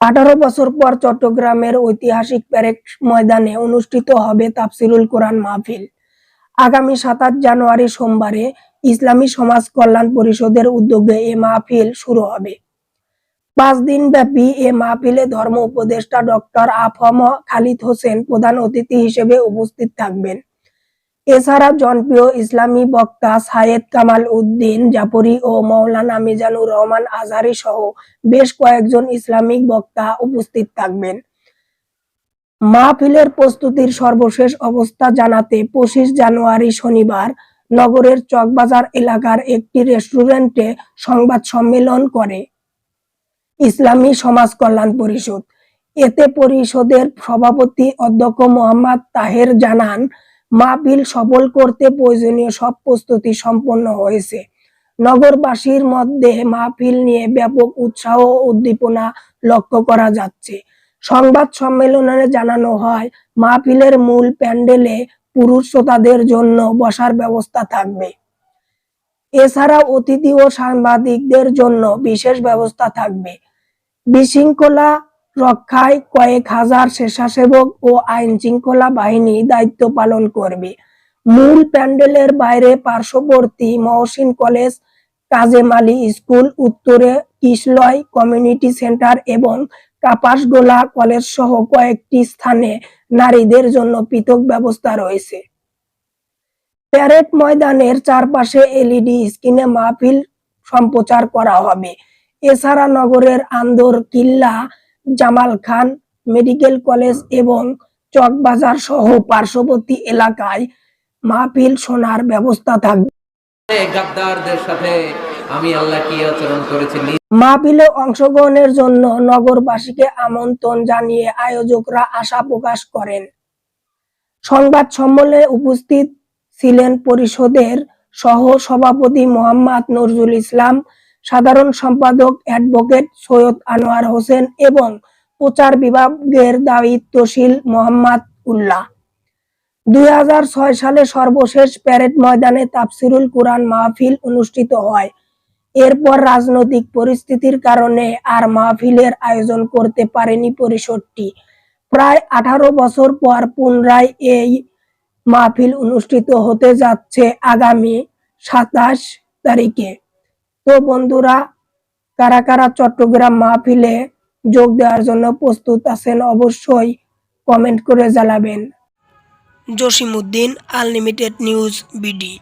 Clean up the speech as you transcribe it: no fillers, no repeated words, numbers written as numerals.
18 বছর পর চট্টগ্রামের ঐতিহাসিক প্যারেড ময়দানে অনুষ্ঠিত হবে তাফসিরুল কোরআন মাহফিল। আগামী 27 জানুয়ারি সোমবারে ইসলামী সমাজ কল্যাণ পরিষদের উদ্যোগে এ মাহফিল শুরু হবে। 5 দিনব্যাপী এ মাহফিলে ধর্ম উপদেষ্টা ডক্টর আ.ফ.ম. খালিদ হোসেন প্রধান অতিথি হিসেবে উপস্থিত থাকবেন। এছাড়া জনপ্রিয় ইসলামী বক্তা সাইয়েদ কামাল উদ্দিন জাফরি ও মাওলানা মিজানুর রহমান আজহারী সহ বেশ কয়েকজন ইসলামিক বক্তা উপস্থিত থাকবেন। মাহফিলের প্রস্তুতির সর্বশেষ অবস্থা জানাতে 25 জানুয়ারি শনিবার নগরের চকবাজার এলাকার একটি রেস্টুরেন্টে সংবাদ সম্মেলন করে ইসলামী সমাজ কল্যাণ পরিষদ। এতে পরিষদের সভাপতি অধ্যক্ষ মোহাম্মদ তাহের জানান, মাহফিল সফল করতে প্রয়োজনীয় সব প্রস্তুতি সম্পন্ন হয়েছে। নগরবাসীর মধ্যে মাহফিল নিয়ে ব্যাপক উৎসাহ ও উদ্দীপনা লক্ষ্য করা যাচ্ছে। সংবাদ সম্মেলনে জানানো হয়, মাহফিলের মূল প্যান্ডেলে পুরুষ শ্রোতাদের জন্য বসার ব্যবস্থা থাকবে। এছাড়াও অতিথি ও সাংবাদিকদের জন্য বিশেষ ব্যবস্থা থাকবে। বিশৃঙ্খলা রক্ষায় কয়েক হাজার স্বেচ্ছাসেবক ও আইন শৃঙ্খলা বাহিনী দায়িত্ব পালন করবে। মূল প্যান্ডেলের বাইরে পার্শ্ববর্তী মহসিন কলেজ, কাজেম আলী স্কুল, উত্তরে কিশলয় কমিউনিটি সেন্টার এবং কাপাসগোলা কলেজ সহ কয়েকটি স্থানে নারীদের জন্য পৃথক ব্যবস্থা রয়েছে। প্যারেড ময়দানের চারপাশে এলইডি স্ক্রিনে মাহফিল সম্প্রচার করা হবে। এছাড়া নগরের আন্দর কিল্লা, জামাল খান মেডিকেল কলেজ এবং চকবাজার সহ পার্শ্ববর্তী এলাকায় মাহফিল শোনার ব্যবস্থা থাকবে। গাদ্দারদের সাথে আমি আল্লাহ কি আচরণ করেছি। মাহফিলে অংশগ্রহণের জন্য নগরবাসীকে আমন্ত্রণ জানিয়ে আয়োজকরা আশা প্রকাশ করেন। সংবাদ সম্মেলনে উপস্থিত ছিলেন পরিষদের সহ সভাপতি মোহাম্মদ নজরুল ইসলাম, সাধারণ সম্পাদক অ্যাডভোকেট সৈয়দ আনোয়ার হোসেন এবং প্রচার বিভাগের দায়িত্বশীল মোহাম্মদ উল্লাহ। 2006 সালে সর্বশেষ প্যারেড ময়দানে তাফসিরুল কোরআন মাহফিল অনুষ্ঠিত হয়। এরপর রাজনৈতিক পরিস্থিতির কারণে আর মাহফিলের আয়োজন করতে পারেনি পরিষদটি। প্রায় 18 বছর পর পুনরায় এই মাহফিল অনুষ্ঠিত হতে যাচ্ছে আগামী 27 তারিখে। তো বন্ধুরা, কারা কারা চট্টগ্রাম মাহফিলে যোগ দেওয়ার জন্য প্রস্তুত আছেন অবশ্যই কমেন্ট করে জানাবেন। Jasimuddin, unlimited news BD.